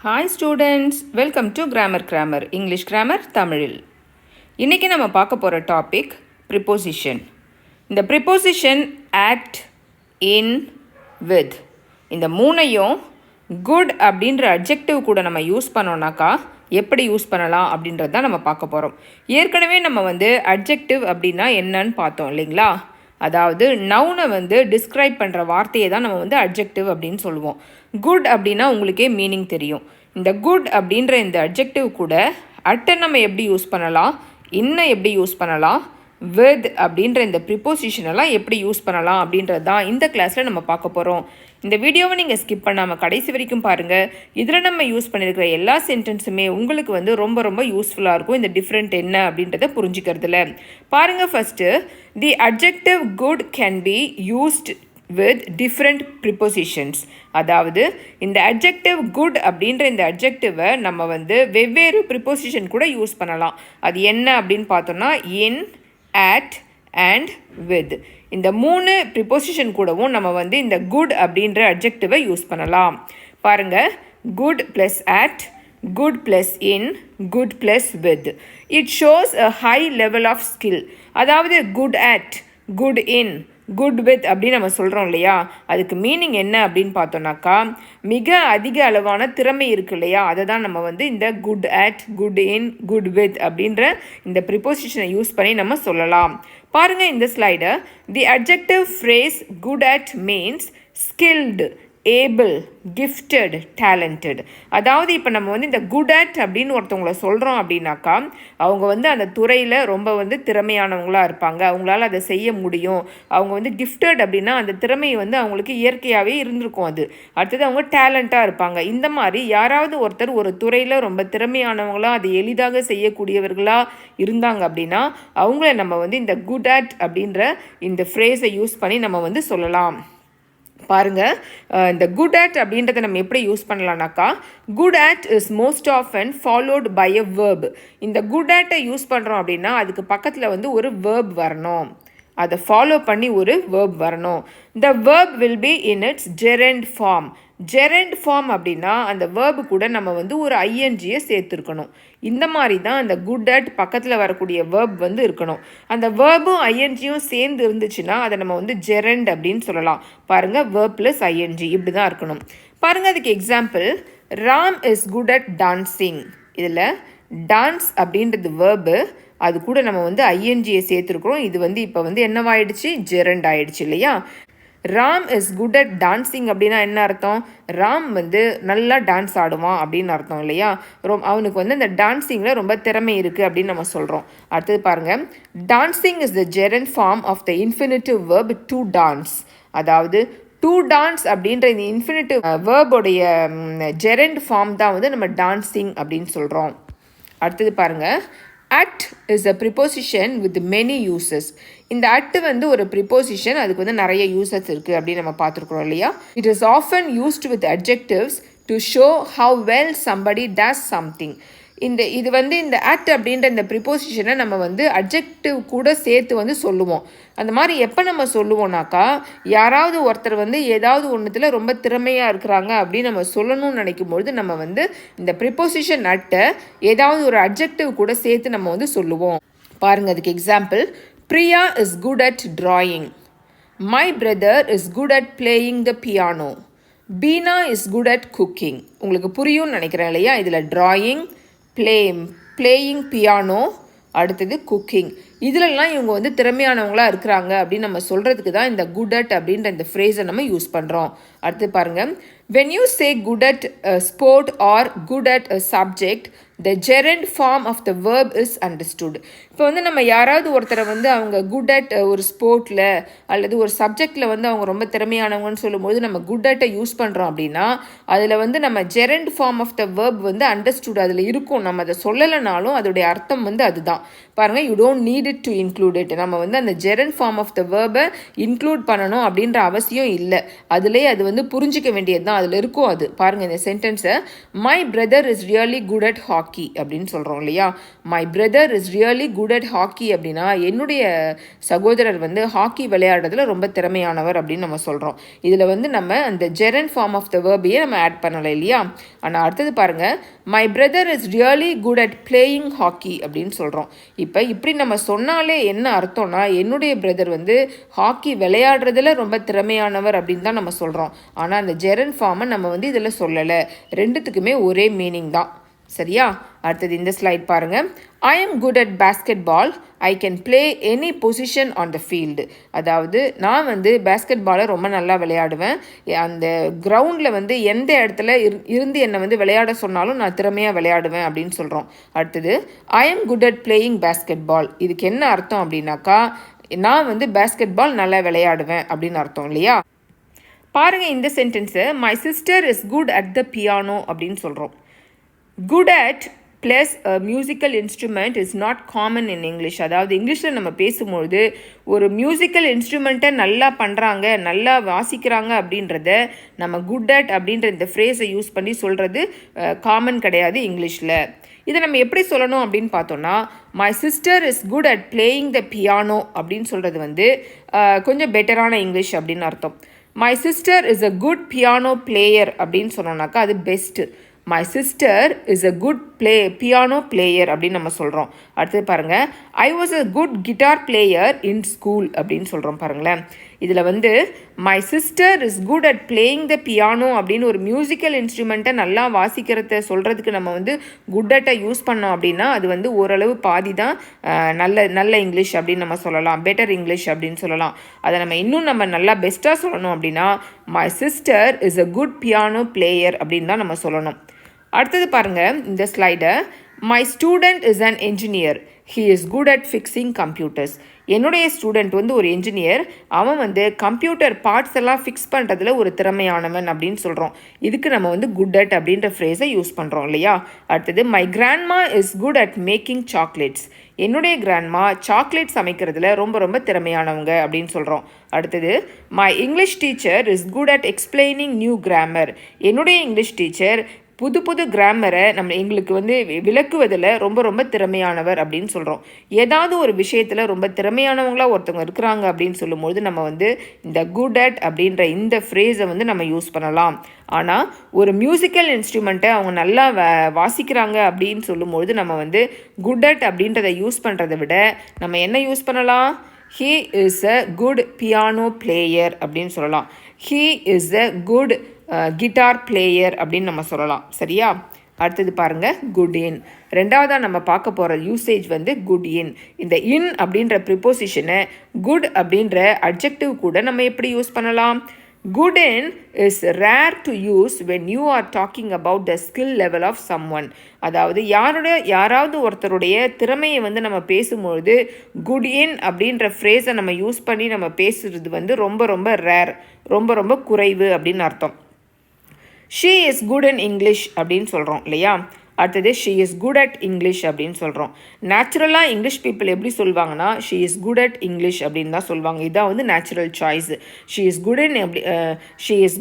Hi students, welcome to grammar English grammar தமிழில். இன்றைக்கி நம்ம பார்க்க போகிற டாபிக் ப்ரிப்போசிஷன். இந்த ப்ரிப்போசிஷன் ஆட், இன், வித் இந்த மூணையும் குட் அப்படின்ற அட்ஜெக்டிவ் கூட நம்ம யூஸ் பண்ணோன்னாக்கா எப்படி யூஸ் பண்ணலாம் அப்படின்றது தான் நம்ம பார்க்க போகிறோம். ஏற்கனவே நம்ம அட்ஜெக்டிவ் அப்படின்னா என்னன்னு பார்த்தோம் இல்லைங்களா? அதாவது நவுனை டிஸ்கிரைப் பண்ணுற வார்த்தையை தான் நம்ம அட்ஜெக்டிவ் அப்படின்னு சொல்லுவோம். குட் அப்படின்னா உங்களுக்கே மீனிங் தெரியும். இந்த குட் அப்படின்ற இந்த அட்ஜெக்டிவ் கூட அட்டை நம்ம எப்படி யூஸ் பண்ணலாம், இன்னும் எப்படி யூஸ் பண்ணலாம், வித் அப்படின்ற இந்த ப்ரிப்போசிஷனெல்லாம் எப்படி யூஸ் பண்ணலாம் அப்படின்றது தான் இந்த கிளாஸில் நம்ம பார்க்க போகிறோம். இந்த வீடியோவை நீங்கள் ஸ்கிப் பண்ணாமல் கடைசி வரைக்கும் பாருங்கள். இதில் நம்ம யூஸ் பண்ணியிருக்கிற எல்லா சென்டென்ஸுமே உங்களுக்கு ரொம்ப ரொம்ப யூஸ்ஃபுல்லாக இருக்கும் இந்த டிஃப்ரெண்ட் என்ன அப்படின்றத புரிஞ்சுக்கிறதுல. பாருங்கள், first the adjective good can be used with different prepositions. அதாவது இந்த adjective good அப்படின்ற இந்த adjective-ஐ நம்ம வெவ்வேறு preposition கூட யூஸ் பண்ணலாம். அது என்ன அப்படின்னு பார்த்தோம்னா in, at and with. இந்த மூணு preposition கூடவும் நம்ம இந்த good அப்படின்ற adjective-ஐ யூஸ் பண்ணலாம். பாருங்க, good plus at, good plus in, good plus with. It shows a high level of skill. அதாவது good at, good in, good with அப்படின்னு நம்ம சொல்கிறோம் இல்லையா? அதுக்கு மீனிங் என்ன அப்படின்னு பார்த்தோன்னாக்கா, மிக அதிக அளவான திறமை இருக்கு இல்லையா? அதை தான் நம்ம இந்த good at, good in, good with அப்படின்ற இந்த ப்ரிப்போசிஷனை யூஸ் பண்ணி நம்ம சொல்லலாம். பாருங்கள் இந்த ஸ்லைடை. The adjective phrase good at means skilled, able, gifted, talented. அதாவது இப்போ நம்ம இந்த குட் அட் அப்படின்னு ஒருத்தவங்கள சொல்கிறோம் அப்படின்னாக்கா, அவங்க அந்த துறையில் ரொம்ப திறமையானவங்களாக இருப்பாங்க, அவங்களால அதை செய்ய முடியும். அவங்க கிஃப்டட் அப்படின்னா அந்த திறமை அவங்களுக்கு இயற்கையாகவே இருந்திருக்கும். அது அடுத்தது அவங்க டேலண்ட்டாக இருப்பாங்க. இந்த மாதிரி யாராவது ஒருத்தர் ஒரு துறையில் ரொம்ப திறமையானவங்களாக அதை எளிதாக செய்யக்கூடியவர்களாக இருந்தாங்க அப்படின்னா அவங்கள நம்ம இந்த குட் அட் அப்படின்ற இந்த ஃப்ரேஸை யூஸ் பண்ணி நம்ம சொல்லலாம். பாருங்கள், இந்த குட் அட் அப்படின்றத நம்ம எப்படி யூஸ் பண்ணலான்னாக்கா, good at is most often followed by a verb. இந்த குட் அட்டை யூஸ் பண்ணுறோம் அப்படின்னா அதுக்கு பக்கத்தில் ஒரு வேர்ப் வரணும், அதை ஃபாலோ பண்ணி ஒரு வேர்ப் வரணும். The verb will be in its gerund form. Gerund form அப்படின்னா அந்த வேர்பு கூட நம்ம ஒரு ஐஎன்ஜியை சேர்த்துருக்கணும். இந்த மாதிரி தான் அந்த குட் அட் பக்கத்தில் வரக்கூடிய வேர்ப் இருக்கணும். அந்த வேர்பும் ஐஎன்ஜியும் சேர்ந்து இருந்துச்சுன்னா அதை நம்ம ஜெரண்ட் அப்படின்னு சொல்லலாம். பாருங்கள், வேர்ப் ப்ளஸ் ஐஎன்ஜி இப்படி தான் இருக்கணும். பாருங்கள், அதுக்கு example, Ram is good at dancing. இதில் டான்ஸ் அப்படின்றது வேர்பு, அது கூட நம்ம ஐஎன்ஜியை சேர்த்துருக்குறோம். இது இப்போ என்னவாயிடுச்சு, ஜெரண்ட் ஆயிடுச்சு இல்லையா? Ram is good at dancing அப்படின்னா என்ன அர்த்தம்? ராம் நல்லா டான்ஸ் ஆடுவான் அப்படின்னு அர்த்தம் இல்லையா? அவனுக்கு இந்த டான்ஸிங்கில் ரொம்ப திறமை இருக்குது அப்படின்னு நம்ம சொல்கிறோம். அடுத்தது பாருங்கள், dancing is the gerund form of the infinitive verb to dance. அதாவது டு டான்ஸ் அப்படின்ற இந்த இன்ஃபினிட்டிவ் வேர்போடைய ஜெரண்ட் ஃபார்ம் தான் நம்ம டான்ஸிங் அப்படின்னு சொல்கிறோம். அடுத்தது பாருங்கள், at is a preposition with many uses. இந்த at ஒரு preposition, அதுக்கு நிறைய uses இருக்குது அப்படின்னு நம்ம பார்த்துருக்குறோம் இல்லையா? It is often used with adjectives to show how well somebody does something. இது இந்த at அப்படின்ற இந்த ப்ரிப்போசிஷனை நம்ம அட்ஜெக்டிவ் கூட சேர்த்து சொல்லுவோம். அந்த மாதிரி எப்போ நம்ம சொல்லுவோம்னாக்கா, யாராவது ஒருத்தர் ஏதாவது ஒன்றுத்தில் ரொம்ப திறமையாக இருக்கிறாங்க அப்படின்னு நம்ம சொல்லணும்னு நினைக்கும்பொழுது நம்ம இந்த ப்ரிப்போசிஷன் அட்டை ஏதாவது ஒரு அட்ஜெக்டிவ் கூட சேர்த்து நம்ம சொல்லுவோம். பாருங்கள், அதுக்கு example, Priya is good at drawing. My brother is good at playing the piano. Beena is good at cooking. உங்களுக்கு புரியும்னு நினைக்கிறேன் இல்லையா? இதில் டிராயிங், பிளேயிங் பியானோ, அடுத்தது குக்கிங், இதிலெல்லாம் இவங்க திறமையானவங்களாக இருக்கிறாங்க அப்படின்னு நம்ம சொல்கிறதுக்கு தான் இந்த குட் அட் அப்படின்ற இந்த ஃப்ரேஸை நம்ம யூஸ் பண்ணுறோம். அடுத்து பாருங்கள், when you say good at a sport or good at a subject, the gerund form of the verb is understood. இப்போ நம்ம யாராவது ஒருத்தரை அவங்க குட் அட் ஒரு ஸ்போர்ட்டில் அல்லது ஒரு சப்ஜெக்டில் அவங்க ரொம்ப திறமையானவங்கன்னு சொல்லும்போது நம்ம குட் அட்டை யூஸ் பண்ணுறோம் அப்படின்னா அதில் நம்ம gerund form of the verb understood அதில் இருக்கும். நம்ம அதை சொல்லலைனாலும் அதோடைய அர்த்தம் அதுதான். பாருங்கள், you don't need it to include it. நம்ம அந்த ஜெரண்ட் ஃபார்ம் ஆஃப் த வேர்பை இன்க்ளூட் பண்ணணும் அப்படின்ற அவசியம் இல்லை. அதுலேயே அது புரிஞ்சிக்க வேண்டியது தான், அதில் இருக்கும் அது. பாருங்கள் இந்த சென்டென்ஸை, my brother is really good at hockey. Hockey அப்படின்னு சொல்கிறோம் இல்லையா. My brother is really good at hockey அப்படின்னா என்னுடைய சகோதரர் வந்து ஹாக்கி விளையாடுறதுல ரொம்ப திறமையானவர் அப்படின்னு நம்ம சொல்கிறோம். இதில் வந்து நம்ம அந்த ஜெரண்ட் ஃபார்ம் ஆஃப் த வேர்பையே நம்ம ஆட் பண்ணலை இல்லையா. ஆனால் அடுத்தது பாருங்கள், my brother is really good at playing hockey அப்படின்னு சொல்கிறோம். இப்போ இப்படி நம்ம சொன்னாலே என்ன அர்த்தம்னா என்னுடைய பிரதர் வந்து ஹாக்கி விளையாடுறதுல ரொம்ப திறமையானவர் அப்படின்னு தான் நம்ம சொல்கிறோம். ஆனால் அந்த ஜெரண்ட் ஃபார்மை நம்ம வந்து இதில் சொல்லலை. ரெண்டுத்துக்குமே ஒரே மீனிங் தான். சரியா. அடுத்தது இந்த ஸ்லைட் பாருங்கள். I am good at basketball, I can play any position on the field. அதாவது நான் வந்து பேஸ்கெட் பாலை ரொம்ப நல்லா விளையாடுவேன். அந்த கிரவுண்டில் வந்து எந்த இடத்துல இருந்து என்னை வந்து விளையாட சொன்னாலும் நான் திறமையாக விளையாடுவேன் அப்படின்னு சொல்கிறோம். அடுத்தது I am good at playing basketball. இதுக்கு என்ன அர்த்தம் அப்படின்னாக்கா நான் வந்து பேஸ்கெட் பால் நல்லா விளையாடுவேன் அப்படின்னு அர்த்தம் இல்லையா. பாருங்கள் இந்த சென்டென்ஸை, my sister is good at the piano அப்படின்னு சொல்கிறோம். Good at plus musical instrument is not common in English. அதாவது இங்கிலீஷில் நம்ம பேசும்பொழுது ஒரு மியூசிக்கல் இன்ஸ்ட்ருமெண்ட்டை நல்லா பண்ணுறாங்க, நல்லா வாசிக்கிறாங்க அப்படின்றத நம்ம குட் அட் அப்படின்ற இந்த ஃப்ரேஸை யூஸ் பண்ணி சொல்கிறது காமன் கிடையாது இங்கிலீஷில். இதை நம்ம எப்படி சொல்லணும் அப்படின்னு பார்த்தோன்னா, my sister is good at playing the piano அப்படின்னு சொல்கிறது வந்து கொஞ்சம் பெட்டரான இங்கிலீஷ் அப்படின்னு அர்த்தம். My sister is a good piano player அப்படின்னு சொன்னோம்னாக்கா அது best. My sister is a good piano player அப்படின்னு நம்ம சொல்கிறோம். அடுத்தது பாருங்கள், I was a good guitar player in school அப்படின்னு சொல்கிறோம். பாருங்களேன், இதில் வந்து my sister is good at playing the piano அப்படின்னு ஒரு மியூசிக்கல் இன்ஸ்ட்ருமெண்ட்டை நல்லா வாசிக்கிறத சொல்கிறதுக்கு நம்ம வந்து குட் அட்டை யூஸ் பண்ணோம் அப்படின்னா அது வந்து ஓரளவு பாதி தான் நல்ல இங்கிலீஷ் அப்படின்னு நம்ம சொல்லலாம், பெட்டர் இங்கிலீஷ் அப்படின்னு சொல்லலாம். அதை நம்ம இன்னும் நம்ம நல்லா பெஸ்ட்டாக சொல்லணும் அப்படின்னா my sister is a good piano player அப்படின்னு தான் நம்ம சொல்லணும். அடுத்தது பாருங்கள் இந்த ஸ்லைடை, my student is an engineer, he is good at fixing computers. என்னுடைய ஸ்டூடெண்ட் வந்து ஒரு என்ஜினியர், அவன் வந்து கம்ப்யூட்டர் பார்ட்ஸ் எல்லாம் ஃபிக்ஸ் பண்ணுறதுல ஒரு திறமையானவன் அப்படின்னு சொல்கிறோம். இதுக்கு நம்ம வந்து குட் அட் அப்படின்ற ஃப்ரேஸை யூஸ் பண்ணுறோம் இல்லையா. அடுத்தது my grandma is good at making chocolates. என்னுடைய கிராண்ட்மா சாக்லேட் சமைக்கிறதுல ரொம்ப ரொம்ப திறமையானவங்க அப்படின்னு சொல்கிறோம். அடுத்தது my English teacher is good at explaining new grammar. என்னுடைய இங்கிலீஷ் டீச்சர் புது கிராமரை எங்களுக்கு வந்து விளக்குவதில் ரொம்ப ரொம்ப திறமையானவர் அப்படின்னு சொல்கிறோம். ஏதாவது ஒரு விஷயத்தில் ரொம்ப திறமையானவங்களாக ஒருத்தவங்க இருக்கிறாங்க அப்படின்னு சொல்லும்போது நம்ம வந்து இந்த குட் அட் அப்படின்ற இந்த ஃப்ரேஸை வந்து நம்ம யூஸ் பண்ணலாம். ஆனால் ஒரு மியூசிக்கல் இன்ஸ்ட்ருமெண்ட்டை அவங்க நல்லா வாசிக்கிறாங்க அப்படின்னு சொல்லும்போது நம்ம வந்து குட் அட் அப்படின்றத யூஸ் பண்ணுறதை விட நம்ம என்ன யூஸ் பண்ணலாம், he is a good piano player அப்படின்னு சொல்லலாம். he is a good guitar player அப்படின்னு நம்ம சொல்லலாம். சரியா. அடுத்தது பாருங்கள், குட் இன். ரெண்டாவதாக நம்ம பார்க்க போகிற யூசேஜ் வந்து குட் இன். இந்த இன் அப்படின்ற ப்ரிப்போசிஷனை குட் அப்படின்ற அட்ஜெக்டிவ் கூட நம்ம எப்படி யூஸ் பண்ணலாம். Good in is rare to use when you are talking about the skill level of someone. அதாவது யாராவது ஒருத்தருடைய திறமையை வந்து நம்ம பேசும்பொழுது குட் இன் அப்படின்ற ஃப்ரேஸை நம்ம யூஸ் பண்ணி நம்ம பேசுகிறது வந்து ரொம்ப ரொம்ப ரேர், ரொம்ப ரொம்ப குறைவு அப்படின்னு அர்த்தம். She is good in English அப்படின்னு சொல்கிறோம் இல்லையா. அடுத்தது she is good at English அப்படின்னு சொல்கிறோம். நேச்சுரலாக இங்கிலீஷ் பீப்புள் எப்படி சொல்லுவாங்கன்னா she is good at English அப்படின்னு தான் சொல்லுவாங்க. இதான் வந்து natural choice. She is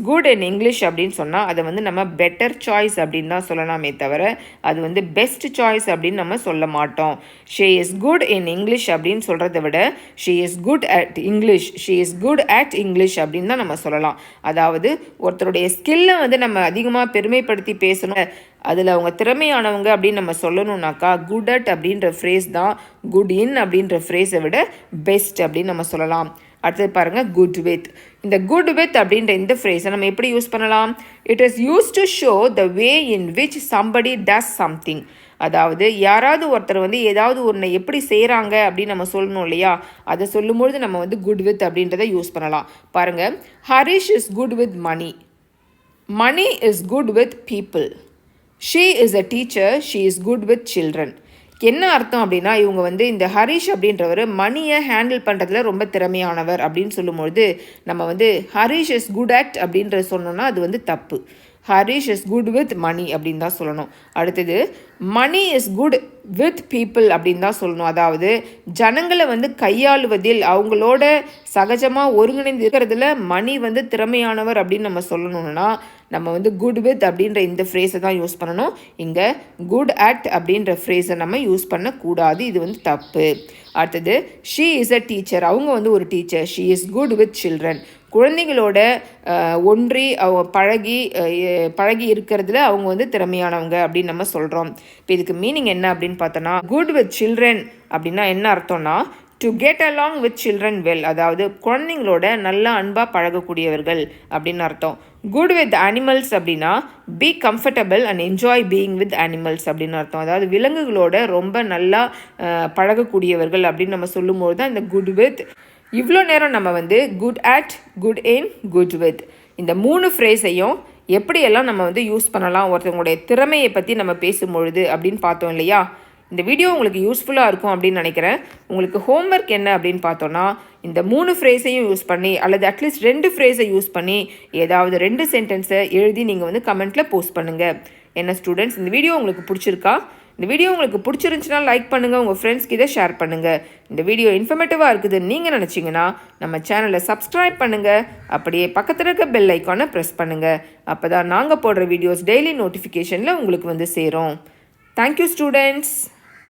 good in English அப்படின்னு சொன்னால் அதை வந்து நம்ம பெட்டர் சாய்ஸ் அப்படின்னு தான் சொல்லலாமே தவிர அது வந்து பெஸ்ட் சாய்ஸ் அப்படின்னு நம்ம சொல்ல மாட்டோம். She is good in English அப்படின்னு சொல்கிறத விட she is good at English அப்படின்னு தான் நம்ம சொல்லலாம். அதாவது ஒருத்தருடைய ஸ்கில்லை வந்து நம்ம அதிகமாக பெருமைப்படுத்தி பேசணும், அதில் அவங்க திறமையானவங்க அப்படின்னு நம்ம சொல்லணுன்னாக்கா குட் அட் அப்படின்ற ஃப்ரேஸ் தான் குட் இன் அப்படின்ற ஃப்ரேஸை விட பெஸ்ட் அப்படின்னு நம்ம சொல்லலாம். அடுத்தது பாருங்கள், குட் வித். இந்த குட் வித் அப்படின்ற இந்த ஃப்ரேஸை நம்ம எப்படி யூஸ் பண்ணலாம். It is use to show the way in which somebody does something. அதாவது யாராவது ஒருத்தர் வந்து ஏதாவது ஒன்றை எப்படி செய்கிறாங்க அப்படின்னு நம்ம சொல்லணும் இல்லையா. அதை சொல்லும்பொழுது நம்ம வந்து குட் வித் அப்படின்றத யூஸ் பண்ணலாம். பாருங்கள், Harish is good with money, Mani is good with people, she is a teacher, she is good with children. என்ன அர்த்தம் அப்படின்னா இவங்க வந்து இந்த ஹரிஷ் அப்படின்றவர் மணியை ஹேண்டில் பண்ணுறதுல ரொம்ப திறமையானவர் அப்படின்னு சொல்லும்பொழுது நம்ம வந்து ஹரிஷ் இஸ் குட் அட் அப்படின்ற சொன்னோன்னா அது வந்து தப்பு. Harish is good with money அப்படின்னு தான் சொல்லணும். அடுத்தது Mani is good with people அப்படின்னு தான் சொல்லணும். அதாவது ஜனங்களை வந்து கையாளுவதில் அவங்களோட சகஜமாக ஒருங்கிணைந்து இருக்கிறதுல மணி வந்து திறமையானவர் அப்படின்னு நம்ம சொல்லணும்னா நம்ம வந்து குட் வித் அப்படின்ற இந்த ஃப்ரேஸை தான் யூஸ் பண்ணணும். இங்கே குட் அட் அப்படின்ற ஃப்ரேஸை நம்ம யூஸ் பண்ணக்கூடாது. இது வந்து தப்பு. அடுத்தது ஷீ இஸ் அ டீச்சர். அவங்க வந்து ஒரு teacher. She is good with children. குழந்தைகளோட ஒன்றி பழகி இருக்கிறதுல அவங்க வந்து திறமையானவங்க அப்படின்னு நம்ம சொல்கிறோம். இப்போ இதுக்கு மீனிங் என்ன அப்படின்னு பார்த்தோன்னா, குட் வித் சில்ட்ரன் அப்படின்னா என்ன அர்த்தம்னா, to get along with children well, அதாவது குழந்தைங்களோட நல்லா அன்பாக பழகக்கூடியவர்கள் அப்படின்னு அர்த்தம். குட் வித் அனிமல்ஸ் அப்படின்னா be comfortable and enjoy being with animals அப்படின்னு அர்த்தம். அதாவது விலங்குகளோட ரொம்ப நல்லா பழகக்கூடியவர்கள் அப்படின்னு நம்ம சொல்லும்போது தான் இந்த குட் வித். இவ்வளோ நேரம் நம்ம வந்து good at, good in, good with இந்த 3 ஃப்ரேஸையும் எப்படியெல்லாம் நம்ம வந்து யூஸ் பண்ணலாம் ஒருத்தவங்களுடைய திறமையை பற்றி நம்ம பேசும்பொழுது அப்படின்னு பார்த்தோம் இல்லையா. இந்த வீடியோ உங்களுக்கு யூஸ்ஃபுல்லாக இருக்கும் அப்படின்னு நினைக்கிறேன். உங்களுக்கு ஹோம்ஒர்க் என்ன அப்படின்னு பார்த்தோன்னா, இந்த 3 ஃப்ரேஸையும் யூஸ் பண்ணி அல்லது அட்லீஸ்ட் 2 ஃப்ரேஸை யூஸ் பண்ணி ஏதாவது 2 சென்டென்ஸை எழுதி நீங்கள் வந்து கமெண்ட்டில் போஸ்ட் பண்ணுங்கள். என்ன ஸ்டூடெண்ட்ஸ், இந்த வீடியோ உங்களுக்கு பிடிச்சிருக்கா? இந்த வீடியோ உங்களுக்கு பிடிச்சிருந்துச்சுன்னா லைக் பண்ணுங்கள், உங்கள் ஃப்ரெண்ட்ஸ்க்கு இதை ஷேர் பண்ணுங்கள். இந்த வீடியோ இன்ஃபர்மேட்டிவாக இருக்குதுன்னு நீங்கள் நினச்சிங்கன்னா நம்ம சேனலை சப்ஸ்கிரைப் பண்ணுங்கள். அப்படியே பக்கத்தில் இருக்க பெல் ஐக்கானை ப்ரெஸ் பண்ணுங்கள். அப்போ தான் நாங்கள் போடுற வீடியோஸ் டெய்லி நோட்டிஃபிகேஷனில் உங்களுக்கு வந்து சேரும். Thank you students.